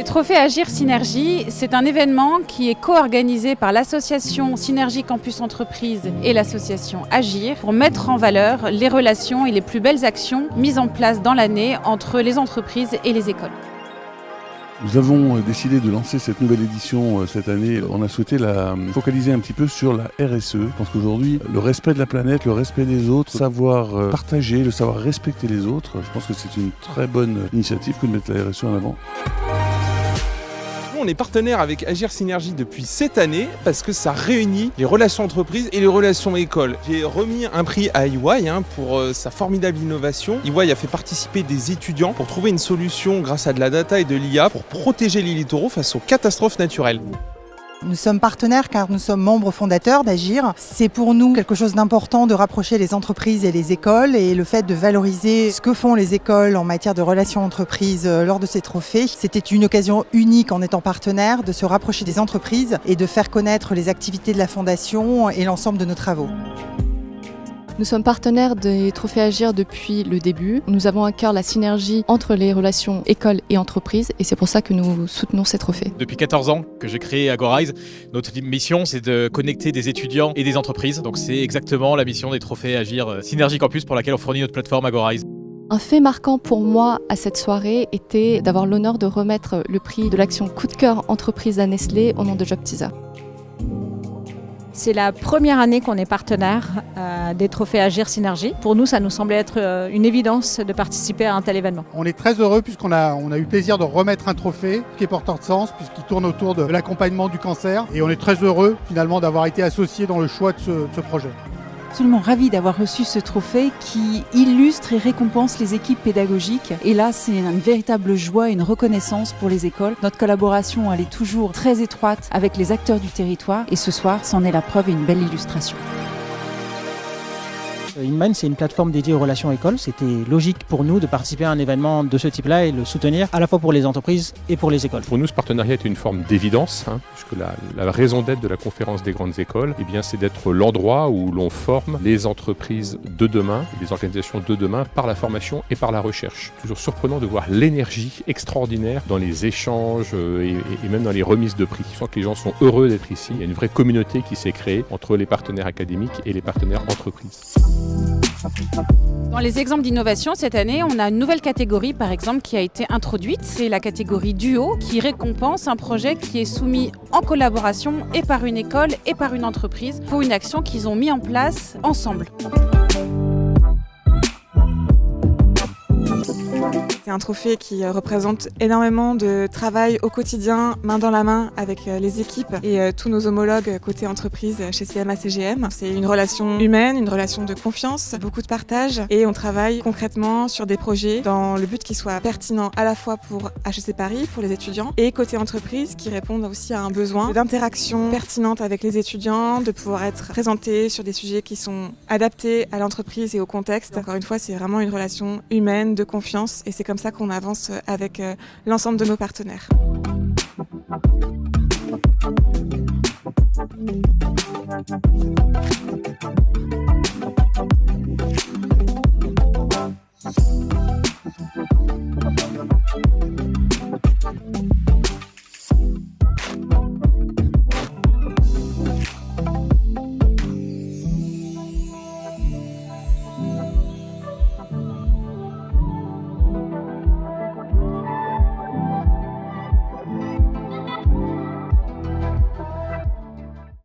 Trophée Agir Synergie, c'est un événement qui est co-organisé par l'association Synergie Campus Entreprise et l'association Agir pour mettre en valeur les relations et les plus belles actions mises en place dans l'année entre les entreprises et les écoles. Nous avons décidé de lancer cette nouvelle édition cette année. On a souhaité la focaliser un petit peu sur la RSE. Je pense qu'aujourd'hui, le respect de la planète, le respect des autres, savoir partager, le savoir respecter les autres, je pense que c'est une très bonne initiative que de mettre la RSE en avant. On est partenaire avec Agir Synergie depuis cette année parce que ça réunit les relations entreprises et les relations écoles. J'ai remis un prix à EY pour sa formidable innovation. EY a fait participer des étudiants pour trouver une solution grâce à de la data et de l'IA pour protéger les littoraux face aux catastrophes naturelles. Nous sommes partenaires car nous sommes membres fondateurs d'Agir. C'est pour nous quelque chose d'important de rapprocher les entreprises et les écoles, et le fait de valoriser ce que font les écoles en matière de relations entreprises lors de ces trophées. C'était une occasion unique en étant partenaire de se rapprocher des entreprises et de faire connaître les activités de la Fondation et l'ensemble de nos travaux. Nous sommes partenaires des Trophées Agir depuis le début. Nous avons à cœur la synergie entre les relations écoles et entreprises, et c'est pour ça que nous soutenons ces trophées. Depuis 14 ans que j'ai créé Agorize, notre mission c'est de connecter des étudiants et des entreprises. Donc c'est exactement la mission des Trophées Agir Synergie Campus pour laquelle on fournit notre plateforme Agorize. Un fait marquant pour moi à cette soirée était d'avoir l'honneur de remettre le prix de l'action Coup de cœur entreprise à Nestlé au nom de Job Teaser. C'est la première année qu'on est partenaire des Trophées Agir Synergie. Pour nous, ça nous semblait être une évidence de participer à un tel événement. On est très heureux puisqu'on a eu le plaisir de remettre un trophée qui est porteur de sens puisqu'il tourne autour de l'accompagnement du cancer. Et on est très heureux finalement d'avoir été associés dans le choix de ce projet. Absolument ravi d'avoir reçu ce trophée qui illustre et récompense les équipes pédagogiques. Et là, c'est une véritable joie et une reconnaissance pour les écoles. Notre collaboration, elle est toujours très étroite avec les acteurs du territoire. Et ce soir, c'en est la preuve et une belle illustration. Inman, c'est une plateforme dédiée aux relations écoles. C'était logique pour nous de participer à un événement de ce type-là et le soutenir à la fois pour les entreprises et pour les écoles. Pour nous, ce partenariat est une forme d'évidence, puisque la raison d'être de la conférence des grandes écoles, c'est d'être l'endroit où l'on forme les entreprises de demain, les organisations de demain, par la formation et par la recherche. Toujours surprenant de voir l'énergie extraordinaire dans les échanges et même dans les remises de prix. Je sens que les gens sont heureux d'être ici. Il y a une vraie communauté qui s'est créée entre les partenaires académiques et les partenaires entreprises. Dans les exemples d'innovation, cette année, on a une nouvelle catégorie, par exemple, qui a été introduite. C'est la catégorie duo, qui récompense un projet qui est soumis en collaboration et par une école et par une entreprise pour une action qu'ils ont mis en place ensemble. C'est un trophée qui représente énormément de travail au quotidien, main dans la main avec les équipes et tous nos homologues côté entreprise chez CMA-CGM. C'est une relation humaine, une relation de confiance, beaucoup de partage, et on travaille concrètement sur des projets dans le but qu'ils soient pertinents à la fois pour HEC Paris, pour les étudiants, et côté entreprise qui répondent aussi à un besoin d'interaction pertinente avec les étudiants, de pouvoir être présentés sur des sujets qui sont adaptés à l'entreprise et au contexte. Encore une fois, c'est vraiment une relation humaine, de confiance, et c'est comme ça qu'on avance avec l'ensemble de nos partenaires.